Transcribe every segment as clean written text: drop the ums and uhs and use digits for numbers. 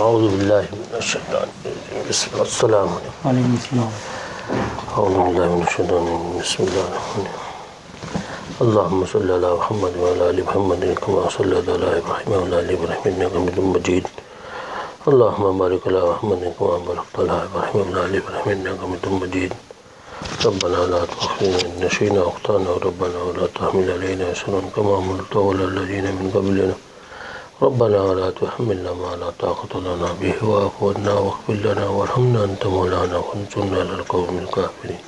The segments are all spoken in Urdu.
اعوذ باللہ من الشیطان الرجیم بسم اللہ السلام علیکم وعلیکم السلام. اعوذ باللہ من الشیطان الرجیم بسم اللہ الرحمن الرحیم اللہم صلی علی محمد وعلی آل محمد کما صلیت علی ابراہیم وعلی آل ابراہیم انک حمید مجید اللہم بارک علی محمد کما بارکت علی ابراہیم وعلی آل ابراہیم انک حمید مجید ربنا لا تؤاخذنا إن نسينا أو أخطأنا ربنا ولا تحمل علينا إصرا كما حملته على الذين من قبلنا ربنا ولا تحملنا ما لا طاقة لنا به واعف عنا واغفر لنا وارحمنا أنت مولانا وانصرنا على القوم الكافرين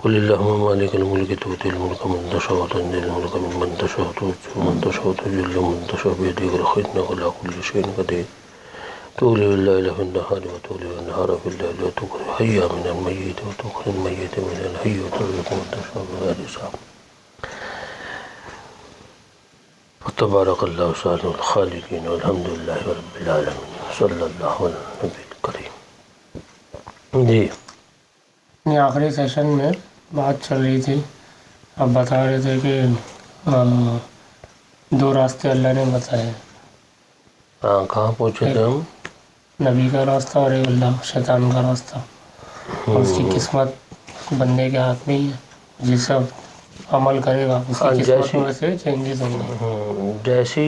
قل اللهم مالك الملك تؤتي الملك من تشاء وتنزع الملك ممن تشاء وتعز من تشاء وتذل من تشاء بيدك الخير إنك على كل شيء قدير تولي الليل في النهار وتولي النهار في الليل وتخرج الحي من الميت وتخرج الميت من الحي وترزق من تشاء بغير حساب تبارک اللہ احسن الخالقین والحمد للہ رب العالمین صلی اللہ علیہ نبی الکریم. جی یہ آخری سیشن میں بات چل رہی تھی. آپ بتا رہے تھے کہ دو راستے اللہ نے بتائے. ہاں کہاں پہنچے تھے ہم؟ نبی کا راستہ اور اللہ شیطان کا راستہ. اور اس کی قسمت بندے کے ہاتھ میں ہی ہے. جس سب عمل کرے گا اس کی قسمت میں سے چینجز ہوں گے. جیسی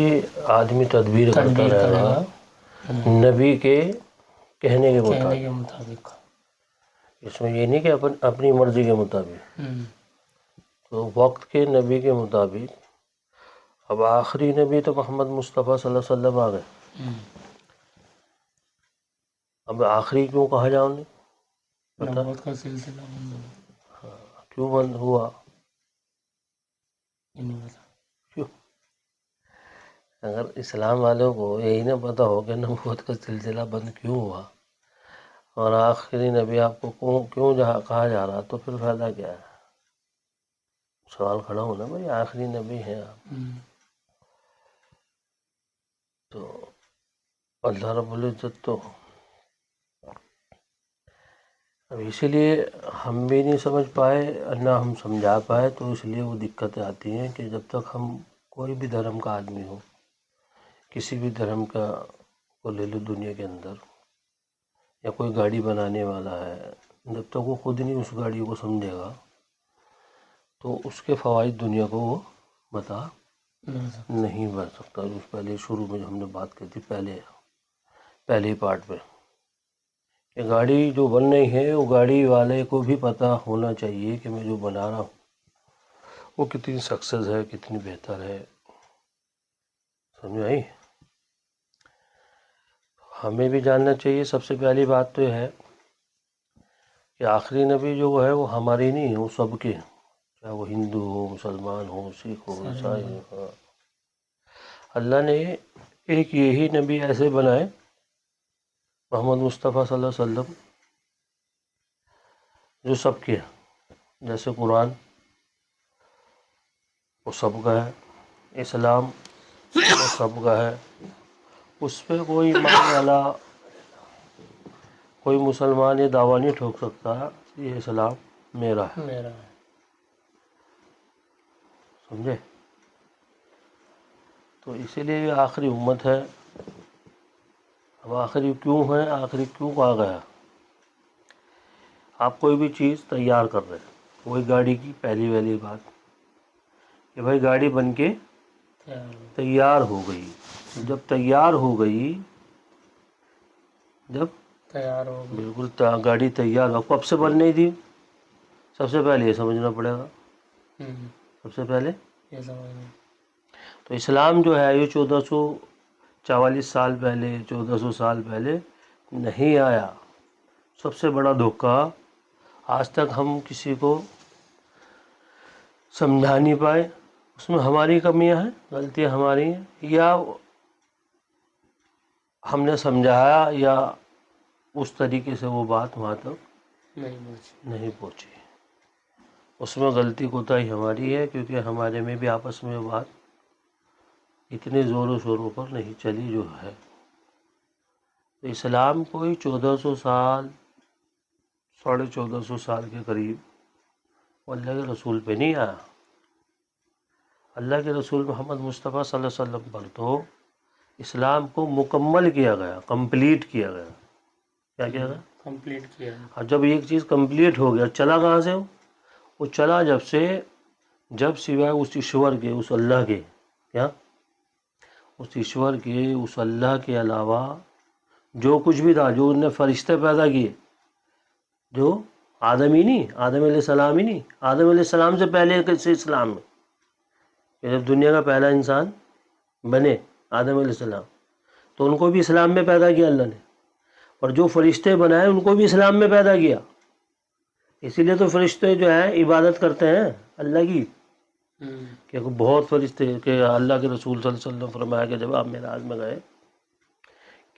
آدمی تدبیر کرتا رہے گا نبی کے کہنے کے مطابق. اس میں یہ نہیں کہ اپنی مرضی کے مطابق. تو وقت کے نبی کے مطابق. اب آخری نبی تو محمد مصطفیٰ صلی اللہ علیہ وسلم آ گئے. اب آخری کیوں کہا جاؤ نے نبوت کا سلسلہ کیوں بند ہوا؟ کیوں؟ اگر اسلام والوں کو یہی نہ پتہ ہو کہ نبوت کا سلسلہ بند کیوں ہوا اور آخری نبی آپ کو کیوں کہا جا رہا تو پھر فائدہ کیا ہے؟ سوال کھڑا ہونا بھائی آخری نبی ہیں آپ. تو اللہ رب العزت تو اب اسی لیے ہم بھی نہیں سمجھ پائے نہ ہم سمجھا پائے. تو اس لیے وہ دقتیں آتی ہیں کہ جب تک ہم کوئی بھی دھرم کا آدمی ہو کسی بھی دھرم کا کو لے لو دنیا کے اندر یا کوئی گاڑی بنانے والا ہے جب تک وہ خود نہیں اس گاڑی کو سمجھے گا تو اس کے فوائد دنیا کو وہ بتا نہیں بن سکتا. اس پہلے شروع میں جو ہم نے بات کی تھی پہلے پارٹ میں کہ گاڑی جو بن رہی ہے وہ گاڑی والے کو بھی پتہ ہونا چاہیے کہ میں جو بنا رہا ہوں وہ کتنی سکسیس ہے کتنی بہتر ہے. سمجھ آئی؟ ہمیں بھی جاننا چاہیے. سب سے پہلی بات تو یہ ہے کہ آخری نبی جو ہے وہ ہماری نہیں ہے، وہ سب کے، چاہے وہ ہندو ہو مسلمان ہو سکھ ہو عیسائی ہو. اللہ نے ایک یہی نبی ایسے بنائے محمد مصطفیٰ صلی اللہ علیہ وسلم جو سب کے ہیں. جیسے قرآن وہ سب کا ہے، اسلام وہ سب کا ہے. اس پہ کوئی ایمان والا کوئی مسلمان یہ دعویٰ نہیں ٹھوک سکتا یہ اسلام میرا ہے. سمجھے؟ تو اسی لیے یہ آخری امت ہے. اب آخری کیوں ہے؟ آخری کیوں کہا گیا؟ آپ کوئی بھی چیز تیار کر رہے ہیں، وہی گاڑی کی پہلی بات کہ بھائی گاڑی بن کے تیار ہو گئی. جب تیار ہو گئی بالکل گاڑی تیار ہو، کب سے بن نہیں تھی؟ سب سے پہلے یہ سمجھنا پڑے گا. سب سے پہلے تو اسلام جو ہے یہ 1444 سال پہلے 1400 سال پہلے نہیں آیا. سب سے بڑا دھوکہ آج تک ہم کسی کو سمجھا نہیں پائے. اس میں ہماری کمیاں ہیں، غلطیاں ہماری ہیں، یا ہم نے سمجھایا یا اس طریقے سے وہ بات وہاں تک نہیں پہنچی. اس میں غلطی کوتاہی ہماری ہے کیونکہ ہمارے میں بھی آپس میں بات اتنے زور و شوروں پر نہیں چلی جو ہے. تو اسلام کوئی 1400 سال 1450 سال کے قریب اللہ کے رسول پہ نہیں آیا. اللہ کے رسول محمد مصطفیٰ صلی اللہ علیہ وسلم پر تو اسلام کو مکمل کیا گیا، کمپلیٹ کیا گیا. کیا کیا گیا؟ کمپلیٹ کیا. اور جب ایک چیز کمپلیٹ ہو گیا، چلا کہاں سے وہ چلا جب سوائے اس ایشور کے، اس اللہ کے، کیا اس ایشور کے، اس اللہ کے علاوہ جو کچھ بھی تھا، جو انہوں نے فرشتے پیدا کیے، جو آدم ہی نہیں، آدم علیہ السلام ہی نہیں، آدم علیہ السلام سے پہلے سے اسلام میں جب دنیا کا پہلا انسان بنے آدم علیہ السلام، تو ان کو بھی اسلام میں پیدا کیا اللہ نے. اور جو فرشتے بنائے ان کو بھی اسلام میں پیدا کیا. اسی لیے تو فرشتے جو ہیں عبادت کرتے ہیں اللہ کی. کہ بہت فرشتے، کہ اللہ کے رسول صلی اللہ علیہ وسلم فرمایا کہ جب آپ معراج میں گئے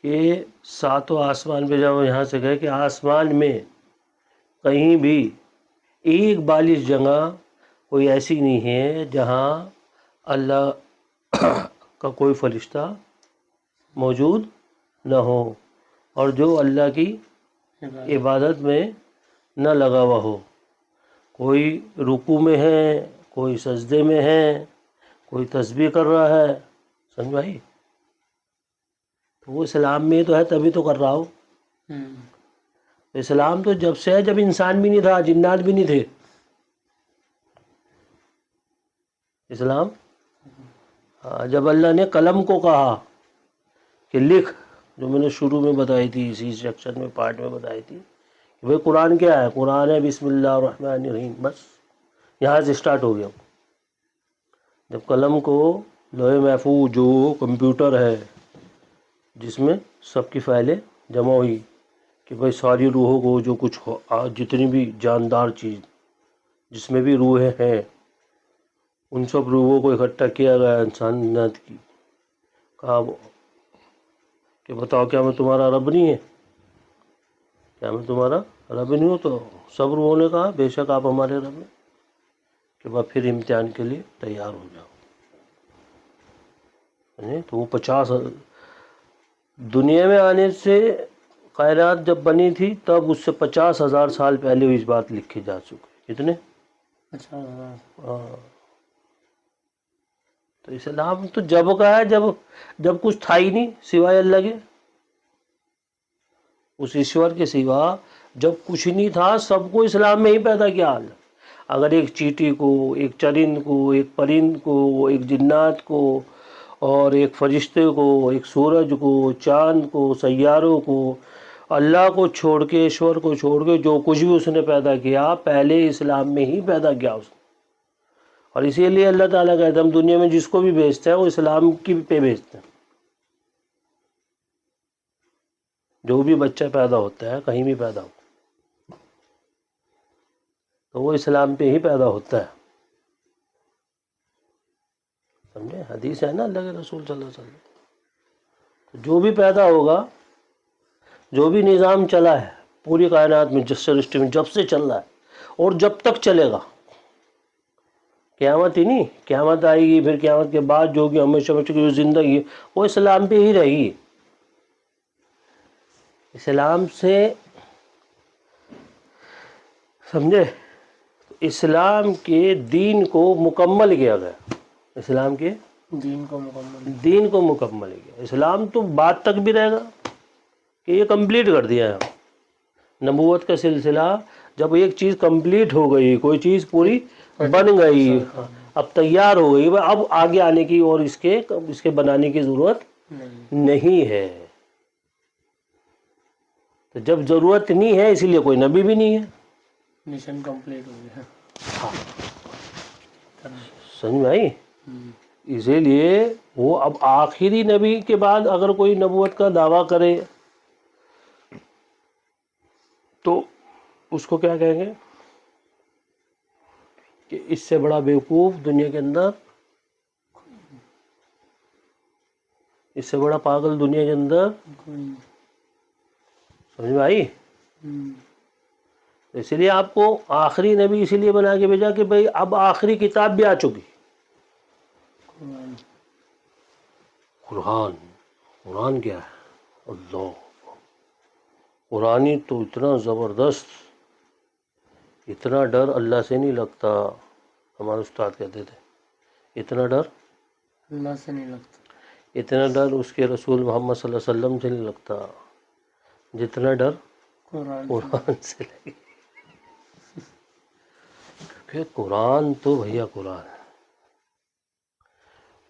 کہ ساتوں آسمان پہ جب یہاں سے گئے کہ آسمان میں کہیں بھی ایک بالش جگہ کوئی ایسی نہیں ہے جہاں اللہ کا کوئی فرشتہ موجود نہ ہو اور جو اللہ کی عبادت میں نہ لگا ہوا ہو. کوئی رکوع میں ہے، کوئی سجدے میں ہے، کوئی تسبیح کر رہا ہے. سمجھ بھائی؟ تو وہ اسلام میں تو ہے تبھی تو کر رہا ہو. اسلام تو جب سے ہے جب انسان بھی نہیں تھا، جنات بھی نہیں تھے. اسلام جب اللہ نے قلم کو کہا کہ لکھ، جو میں نے شروع میں بتائی تھی، اسی سیکشن میں پارٹ میں بتائی تھی کہ بھائی قرآن کیا ہے؟ قرآن ہے بسم اللہ الرحمن الرحیم. بس یہاں سے اسٹارٹ ہو گیا. جب قلم کو لوح محفوظ جو کمپیوٹر ہے جس میں سب کی فائلیں جمع ہوئی کہ بھائی ساری روحوں کو جو کچھ جتنی بھی جاندار چیز جس میں بھی روحیں ہیں ان سب روحوں کو اکٹھا کیا گیا انسانیت کی. کہا کہ بتاؤ کیا میں تمہارا رب نہیں ہے؟ کیا میں تمہارا رب نہیں ہوں؟ تو سب روحوں نے کہا بے شک آپ ہمارے رب ہیں. کہ بعد پھر امتحان کے لیے تیار ہو جاؤ. تو وہ 50 دنیا میں آنے سے کائنات جب بنی تھی تب اس سے 50,000 سال پہلے اس بات لکھی جا چکی. کتنے؟ 50,000. تو اسلام تو جب کا ہے جب کچھ تھا ہی نہیں سوائے اللہ کے. اس ایشور کے سوا جب کچھ نہیں تھا، سب کو اسلام میں ہی پیدا کیا. اگر ایک چیٹی کو، ایک چرند کو، ایک پرند کو، ایک جنات کو اور ایک فرشتے کو، ایک سورج کو، چاند کو، سیاروں کو، اللہ کو چھوڑ کے، ایشور کو چھوڑ کے جو کچھ بھی اس نے پیدا کیا پہلے اسلام میں ہی پیدا کیا اس نے. اور اسی لیے اللہ تعالیٰ کہتے ہیں ہم دنیا میں جس کو بھی بھیجتے ہیں وہ اسلام کی پہ بھیجتے ہیں. جو بھی بچہ پیدا ہوتا ہے کہیں بھی پیدا ہو تو وہ اسلام پہ ہی پیدا ہوتا ہے. سمجھے؟ حدیث ہے نا اللہ کے رسول صلی اللہ علیہ وسلم. جو بھی پیدا ہوگا، جو بھی نظام چلا ہے پوری کائنات میں، جس سرشٹی میں جب سے چل رہا ہے اور جب تک چلے گا، قیامت ہی نہیں، قیامت آئے گی پھر قیامت کے بعد جو بھی ہمیشہ کی جو زندگی ہے وہ اسلام پہ ہی رہے گی. اسلام سے سمجھے؟ اسلام کے دین کو مکمل کیا گیا. اسلام کے دین کو مکمل کیا. اسلام تو بعد تک بھی رہے گا کہ یہ کمپلیٹ کر دیا ہے. نبوت کا سلسلہ جب ایک چیز کمپلیٹ ہو گئی، کوئی چیز پوری بن گئی، اب تیار ہو گئی، اب آگے آنے کی اور اس کے بنانے کی ضرورت نہیں ہے. تو جب ضرورت نہیں ہے اسی لیے کوئی نبی بھی نہیں ہے. مشن کمپلیٹ ہو گیا. سمجھ میں آئی؟ اسی لیے وہ اب آخری نبی کے بعد اگر کوئی نبوت کا دعویٰ کرے تو اس کو کیا کہیں گے کہ اس سے بڑا بیوقوف دنیا کے اندر، اس سے بڑا پاگل دنیا کے اندر. سمجھ میں آئی؟ اسی لیے آپ کو آخری نبی اسی لیے بنا کے بھیجا کہ بھئی اب آخری کتاب بھی آ چکی. قرآن کیا ہے؟ اللہ. قرآنی تو اتنا زبردست، اتنا ڈر اللہ سے نہیں لگتا. ہمارے استاد کہتے تھے اتنا ڈر اللہ سے نہیں لگتا. اتنا ڈر اس کے رسول محمد صلی اللہ علیہ وسلم سے نہیں لگتا جتنا ڈر قرآن سے لگے. کہ قرآن تو بھیا قرآن ہے،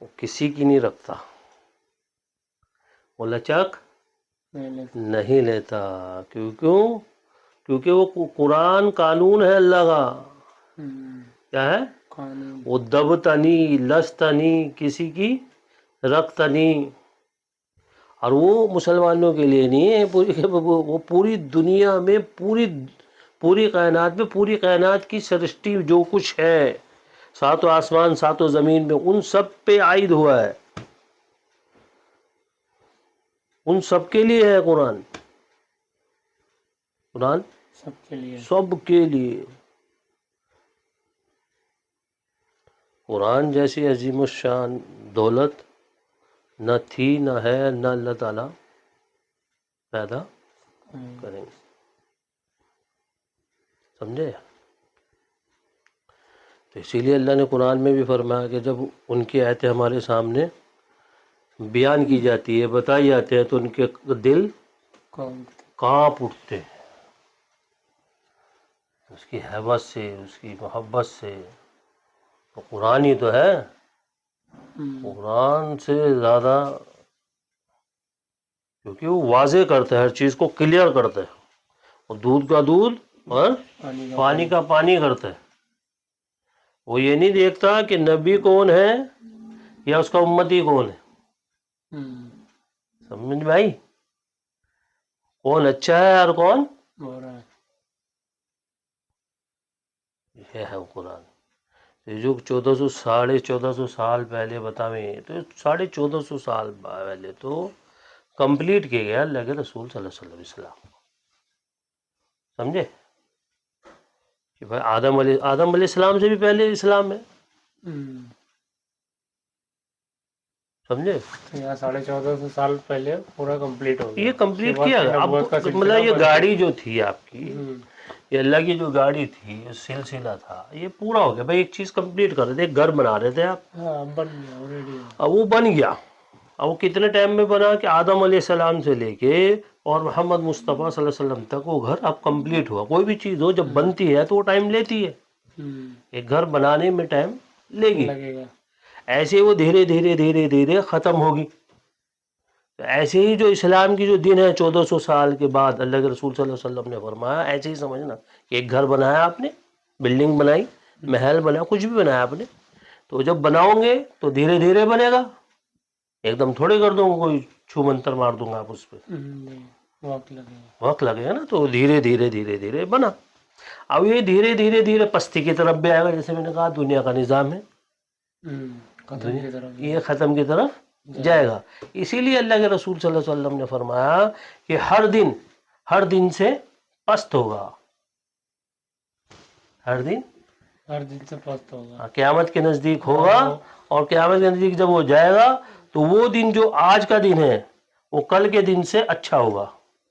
وہ کسی کی نہیں رکھتا، وہ لچک نہیں لیتا. کیونکہ وہ قرآن قانون ہے اللہ کا. کیا ہے؟ وہ دبتنی لستنی، کسی کی رکھتنی. اور وہ مسلمانوں کے لیے نہیں ہے، وہ پوری دنیا میں پوری کائنات میں، پوری کائنات کی سرشٹی جو کچھ ہے، ساتوں آسمان ساتوں زمین میں، ان سب پہ عائد ہوا ہے، ان سب کے لیے ہے قرآن. قرآن سب کے لیے. قرآن جیسی عظیم الشان دولت نہ تھی، نہ ہے، نہ اللہ تعالیٰ پیدا کریں گے. سمجھے؟ تو اسی لیے اللہ نے قرآن میں بھی فرمایا کہ جب ان کی آیتیں ہمارے سامنے بیان کی جاتی ہے، بتائی جاتے ہیں، تو ان کے دل کانپ اٹھتے ہیں اس کی ہیبت سے، اس کی محبت سے. تو قرآن ہی تو ہے، قرآن سے زیادہ، کیونکہ وہ واضح کرتا ہے، ہر چیز کو کلیئر کرتا ہے. وہ دودھ کا دودھ اور پانی کا پانی کرتا ہے. وہ یہ نہیں دیکھتا کہ نبی کون ہے یا اس کا امتی کون ہے. سمجھ بھائی؟ کون اچھا ہے اور کون یہ ہے قرآن. جو 1400 سال پہلے بتاویں، تو 1450 سال پہلے تو کمپلیٹ کیا گیا اللہ کے رسول صلی اللہ علیہ وسلم. سمجھے کہ بھائی آدم علیہ السلام سے بھی پہلے اسلام ہے. سمجھے؟ 1450 سال پہلے پورا کمپلیٹ ہو گیا. یہ کمپلیٹ کیا گیا. اب مطلب یہ گاڑی جو تھی آپ کی، یہ اللہ کی جو گاڑی تھی، یہ سلسلہ تھا، یہ پورا ہو گیا. بھائی ایک چیز کمپلیٹ کر رہے تھے، ایک گھر بنا رہے تھے آپ، بن گیا آلریڈی. اب وہ بن گیا. اب وہ کتنے ٹائم میں بنا کہ آدم علیہ السلام سے لے کے اور محمد مصطفیٰ صلی اللہ علیہ وسلم تک وہ گھر اب کمپلیٹ ہوا. کوئی بھی چیز ہو جب بنتی ہے تو وہ ٹائم لیتی ہے. ایک گھر بنانے میں ٹائم لگے گا. ایسے وہ دھیرے دھیرے دھیرے دھیرے ختم ہوگی. تو ایسے ہی جو اسلام کی جو دن ہے 1400 سال کے بعد اللہ کے رسول صلی اللہ علیہ وسلم نے فرمایا، ایسے ہی سمجھنا کہ ایک گھر بنایا آپ نے، بلڈنگ بنائی، محل بنایا، کچھ بھی بنایا آپ نے، تو جب بناؤ گے تو دھیرے دھیرے بنے گا. ایک دم تھوڑے کر دوں گا، کوئی چھو منتر مار دوں گا آپ اس پہ، وقت لگے گا نا. تو دھیرے دھیرے دھیرے دھیرے بنا. اب یہ دھیرے دھیرے دھیرے پستی کی طرف بھی آئے گا. جیسے میں نے کہا دنیا کا نظام ہے، یہ ختم کی طرف جائے گا. اسی لیے اللہ کے رسول صلی اللہ علیہ وسلم نے فرمایا کہ ہر دن سے پست ہوگا. ہر دن سے پست ہوگا، قیامت کے نزدیک ہوگا. اور قیامت کے نزدیک جب وہ جائے گا تو وہ دن جو آج کا دن ہے وہ کل کے دن سے اچھا ہوگا.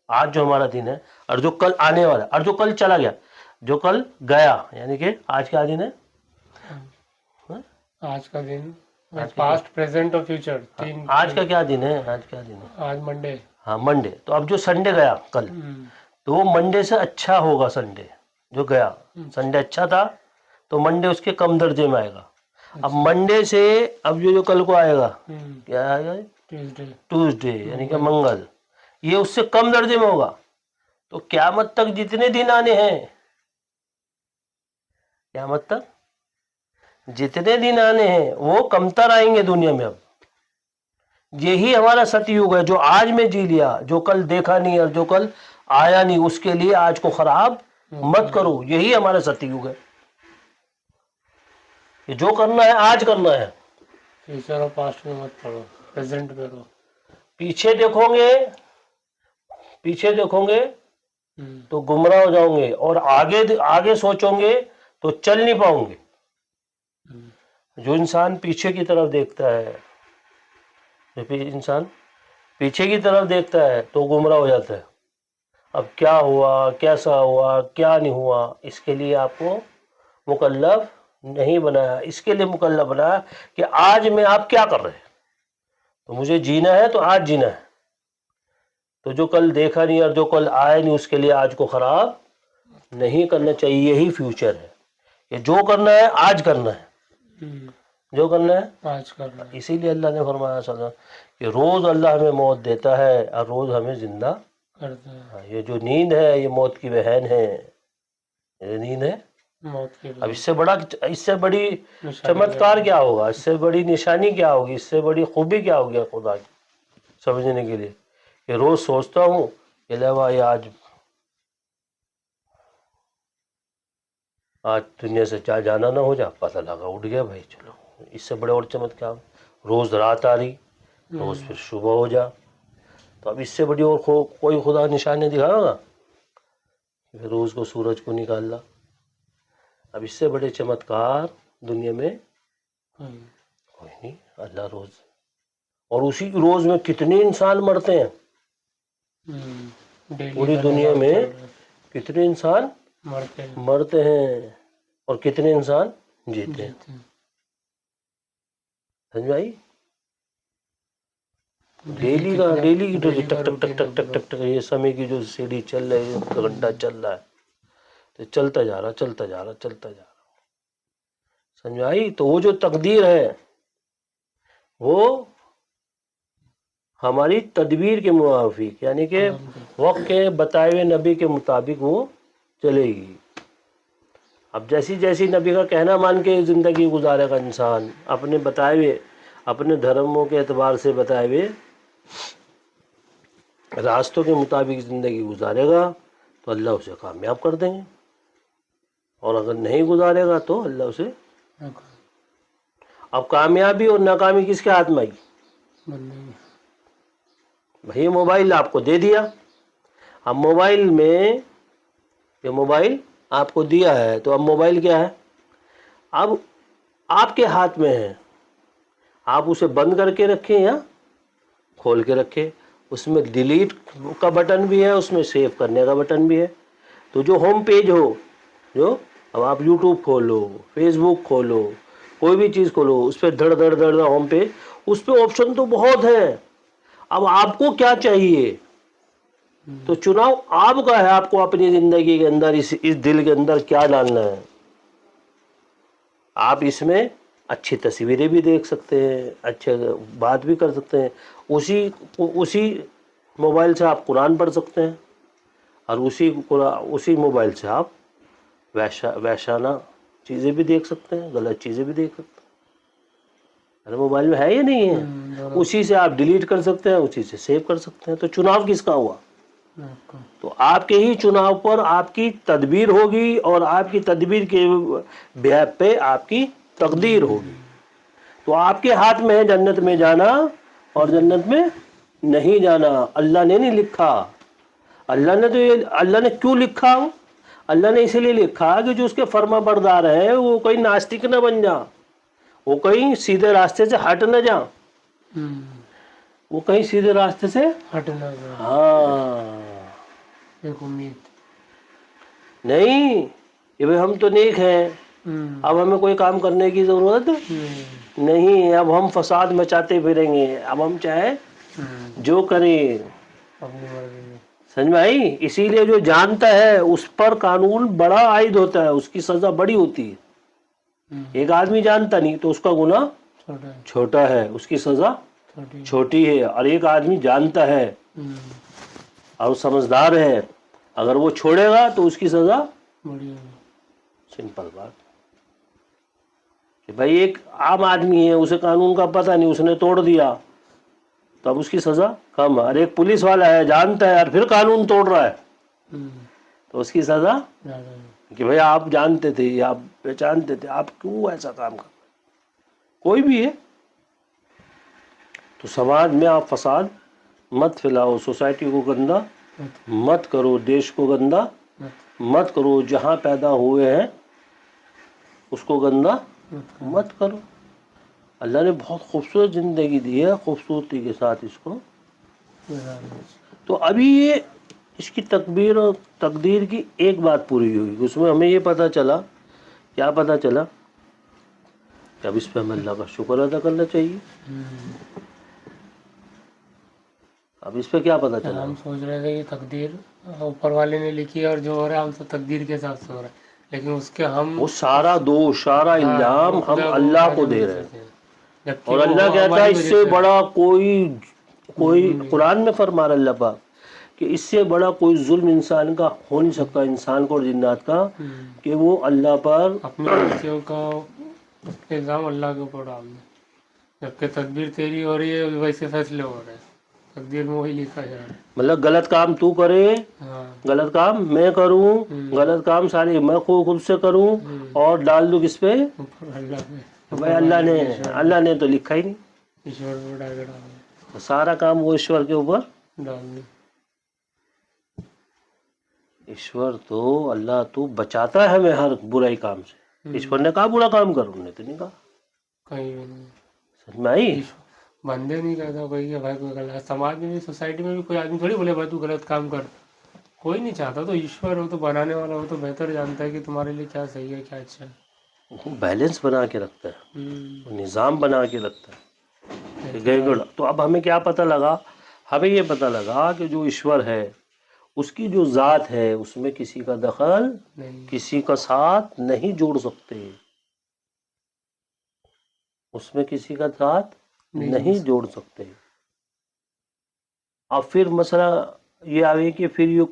آج جو ہمارا دن ہے اور جو کل آنے والا اور جو کل چلا گیا، جو کل گیا، یعنی کہ آج کیا دن ہے؟ آج کا دن پاسٹ، پریزنٹ اور فیوچر. آج کا کیا دن ہے؟ آج کیا دن ہے؟ آج منڈے. ہاں منڈے. تو اب جو سنڈے گیا کل، تو وہ منڈے سے اچھا ہوگا. سنڈے جو گیا، سنڈے اچھا تھا تو منڈے اس کے کم درجے میں آئے گا. اب منڈے سے اب جو کل کو آئے گا، کیا آئے گا؟ ٹیوزڈے یعنی کہ منگل، یہ اس سے کم درجے میں ہوگا. تو قیامت تک جتنے دن آنے ہیں، قیامت تک جتنے دن آنے ہیں وہ کمتر آئیں گے دنیا میں. اب یہی ہمارا ست یوگ ہے. جو آج میں جی لیا، جو کل دیکھا نہیں اور جو کل آیا نہیں، اس کے لیے آج کو خراب مت کرو. یہی ہمارا ست یوگ ہے. جو کرنا ہے آج کرنا ہے. فیوچر اور پاسٹ میں مت پڑھو، پریزنٹ میں رہو. پیچھے دیکھو گے تو گمراہ ہو جاؤں گے، اور آگے سوچو گے تو چل نہیں پاؤں گے. جو انسان پیچھے کی طرف دیکھتا ہے، انسان پیچھے کی طرف دیکھتا ہے تو گمراہ ہو جاتا ہے. اب کیا ہوا، کیسا ہوا، کیا نہیں ہوا، اس کے لیے آپ کو مکلف نہیں بنایا. اس کے لیے مکلف بنایا کہ آج میں آپ کیا کر رہے ہیں. تو مجھے جینا ہے تو آج جینا ہے. تو جو کل دیکھا نہیں اور جو کل آیا نہیں، اس کے لیے آج کو خراب نہیں کرنا چاہیے. یہی فیوچر ہے کہ جو کرنا ہے آج کرنا ہے، جو کرنا ہے آج کرنا ہے. اسی لیے اللہ نے فرمایا صلی اللہ علیہ وسلم کہ روز اللہ ہمیں موت دیتا ہے اور روز ہمیں زندہ کرتا ہے. یہ جو نیند ہے یہ موت کی بہن ہے. یہ نیند ہے. موت کے اب اس سے بڑی نشانی چمتکار کیا ہوگا، اس سے بڑی نشانی کیا ہوگی، اس سے بڑی خوبی کیا ہوگی خدا کی سمجھنے کے لیے کہ روز سوچتا ہوں کہ لے بھائی آج دنیا سے چاہ جانا نہ ہو جا، پتہ لگا اٹھ گیا بھائی. چلو اس سے بڑے اور چمتکار. روز رات آ رہی، روز پھر صبح ہو جا. تو اب اس سے بڑی اور کوئی خدا نشانی دکھائے گا کہ روز کو سورج کو نکالنا. اب اس سے بڑے چمتکار دنیا میں کوئی نہیں. اللہ روز، اور اسی روز میں کتنے انسان مرتے ہیں پوری دنیا میں، کتنے انسان مرتے ہیں اور کتنے انسان جیتے ہیں. سمجھ آئی؟ ڈیلی کی ٹک ٹک ٹک ٹک ٹک ٹک یہ سمے کی جو سیڑھی چل رہی ہے، گھنٹہ چل رہا ہے تو چلتا جا رہا چلتا جا رہا چلتا جا رہا. سمجھ آئی؟ تو وہ جو تقدیر ہے وہ ہماری تدبیر کے موافق، یعنی کہ وقت کے بتائے ہوئے نبی کے مطابق وہ چلے گی. اب جیسی جیسی نبی کا کہنا مان کے زندگی گزارے گا انسان، اپنے بتائے ہوئے، اپنے دھرموں کے اعتبار سے بتائے ہوئے راستوں کے مطابق زندگی گزارے گا تو اللہ اسے کامیاب کر دیں گے، اور اگر نہیں گزارے گا تو اللہ اسے. اب کامیابی اور ناکامی کس کے ہاتھ میں آئی؟ بھئی موبائل آپ کو دے دیا. اب موبائل میں یہ موبائل آپ کو دیا ہے تو اب موبائل کیا ہے؟ اب آپ کے ہاتھ میں ہے. آپ اسے بند کر کے رکھیں یا کھول کے رکھیں. اس میں ڈیلیٹ کا بٹن بھی ہے، اس میں سیو کرنے کا بٹن بھی ہے. تو جو ہوم پیج ہو، جو اب آپ یوٹیوب کھولو، فیس بک کھولو، کوئی بھی چیز کھولو، اس پہ دھڑ دھڑ دھڑ ہوم پیج، اس پہ آپشن تو بہت ہے. اب آپ کو کیا چاہیے تو چناؤ آپ کا ہے. آپ کو اپنی زندگی کے اندر اس دل کے اندر کیا ڈالنا ہے. آپ اس میں اچھی تصویریں بھی دیکھ سکتے ہیں، اچھے بات بھی کر سکتے ہیں. اسی موبائل سے آپ قرآن پڑھ سکتے ہیں، اور اسی موبائل سے آپ وحشانہ چیزیں بھی دیکھ سکتے ہیں، غلط چیزیں بھی دیکھ سکتے ہیں. موبائل میں ہے یا نہیں ہے؟ اسی سے آپ ڈیلیٹ کر سکتے ہیں، اسی سے سیو کر سکتے ہیں. تو چناؤ کس کا ہوا؟ تو آپ کے ہی چناؤ پر آپ کی تدبیر ہوگی، اور آپ کی تدبیر کے بہاف پہ آپ کی تقدیر ہوگی. تو آپ کے ہاتھ میں ہے جنت میں جانا اور جنت میں نہیں جانا. اللہ نے نہیں لکھا. اللہ نے کیوں لکھا؟ اللہ نے اسی لیے لکھا کہ جو اس کے فرما بردار ہے وہ کوئی ناستک نہ بن جا، وہ کہیں سیدھے راستے سے ہٹ نہ جا، وہ کہیں سیدھے راستے سے ہٹ نہ جا. ہاں ایک امید نہیں کہ بھئی ہم تو نیک ہیں، اب ہمیں کوئی کام کرنے کی ضرورت نہیں، اب ہم فساد مچاتے پھریں گے، اب ہم چاہے جو کریں. سمجھ میں آئی؟ اسی لیے جو جانتا ہے اس پر قانون بڑا عائد ہوتا ہے، اس کی سزا بڑی ہوتی ہے. ایک آدمی جانتا نہیں تو اس کا گناہ چھوٹا ہے، اس کی سزا چھوٹی ہے. اور ایک آدمی جانتا ہے اور سمجھدار ہے، اگر وہ چھوڑے گا تو اس کی سزا بڑی. سمپل بات کہ بھائی ایک عام آدمی ہے، اسے قانون کا پتہ نہیں، اس نے توڑ دیا تو اب اس کی سزا کم ہے. اور ایک پولیس والا ہے، جانتا ہے اور پھر قانون توڑ رہا ہے تو اس کی سزا کہ بھئی آپ جانتے تھے، آپ پہچانتے تھے، آپ کیوں ایسا کام کر؟ کوئی بھی ہے. تو سماج میں آپ فساد مت پھیلاؤ، سوسائٹی کو گندا مت کرو، دیش کو گندا مت کرو، جہاں پیدا ہوئے ہیں اس کو گندا مت کرو. اللہ نے بہت خوبصورت زندگی دی ہے، خوبصورتی کے ساتھ اس کو. تو ابھی یہ اس کی تکبیر اور تقدیر کی ایک بات پوری ہوئی، اس میں ہمیں یہ پتہ چلا، کیا پتہ چلا کہ اب اس پہ ہمیں اللہ کا شکر ادا کرنا چاہیے. اب اس پہ کیا پتا چلا؟ ہم سوچ رہے تھے کہ تقدیر اوپر والے نے لکھی ہے اور جو ہو رہا ہے ہم تو تقدیر کے حساب سے ہو رہا ہے، لیکن اس کے ہم وہ سارا دوش، سارا الزام وہ ہم خدا کو اللہ اٹھا کو کے دے نہیں رہے ہیں، سکتے، جبکہ اور وہ اللہ کہتا ہے ہماری اس وجہ سے سے بڑا کوئی نہیں۔ قرآن میں فرما رہا اللہ پاک کہ اس سے بڑا کوئی ظلم انسان کا ہو نہیں سکتا، انسان کو اور جنات کا، کہ وہ اللہ پر اپنی غلطیوں کا الزام اللہ کے اوپر ڈال دیں، جبکہ تدبیر تیری ہو رہی ہے ویسے فیصلے ہو رہے ہیں، تقدیر میں وہی لکھا جا رہا مطلب غلط کام تو کرے، ہے۔ ہاں غلط کام میں کروں، غلط کام سارے میں خود سے کروں، اور ڈال دوں کس پہ؟ اوپر اللہ پہ، بھائی اوپر والے پہ، اللہ نے تو لکھا ہی نہیں، ایشور پہ اٹھا کے ڈال تو سارا کام وہ ایشور کے اوپر۔ دیں۔ ایشور تو اللہ تو بچاتا ہے ہمیں ہر برائی کام سے، ایشور نے کہا برا کام کرو، انہوں نے تو نہیں کہا، کہیں بھی نہیں، سمجھ میں آئی؟ بندے نہیں کہتا کوئی کہ بھائی کوئی غلط، سماج میں بھی سوسائٹی میں بھی کوئی آدمی تھوڑی بولے بھائی تو غلط کام کر، کوئی نہیں چاہتا، تو ایشور ہو تو بنانے والا ہو تو بہتر جانتا ہے کہ تمہارے لیے کیا صحیح ہے کیا اچھا ہے۔ وہ بیلنس بنا کے رکھتا ہے، وہ نظام بنا کے رکھتا ہے کہ گئے گڑ۔ تو اب ہمیں کیا پتہ لگا؟ ہمیں یہ پتہ لگا کہ جو ایشور ہے اس کی جو ذات ہے اس میں کسی کا دخل، کسی کا ساتھ نہیں جوڑ سکتے، اس میں کسی کا ساتھ نہیں جوڑ سکتے۔ اب پھر مسئلہ یہ آئے کہ پھر یہ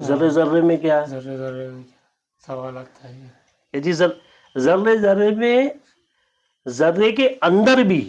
ذرے ذرے میں کیا ہے؟ ذرے ذرے میں سوال آتا ہے کہ جی ذرے ذرے میں، ذرے کے اندر بھی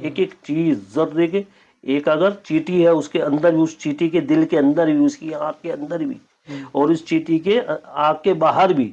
ایک ایک چیز، ذرے کے ایک اگر چیٹی ہے اس کے اندر بھی، اس چیٹی کے دل کے اندر بھی، اس کی آنکھ کے اندر بھی، اور اس چیٹی کے آنکھ کے باہر بھی،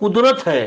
قدرت ہے۔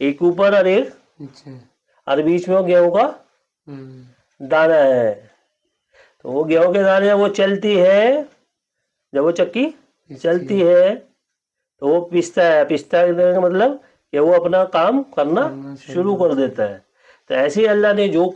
ایک اوپر اور ایک، اور بیچ میں وہ گیہوں کا دانا ہے، تو وہ گیہوں کے دانے وہ چلتی ہے، جب وہ چکی چلتی ہے تو وہ پیستا ہے، پیستا کا مطلب کہ وہ اپنا کام کرنا شروع کر دیتا ہے۔ تو ایسے ہی اللہ نے جو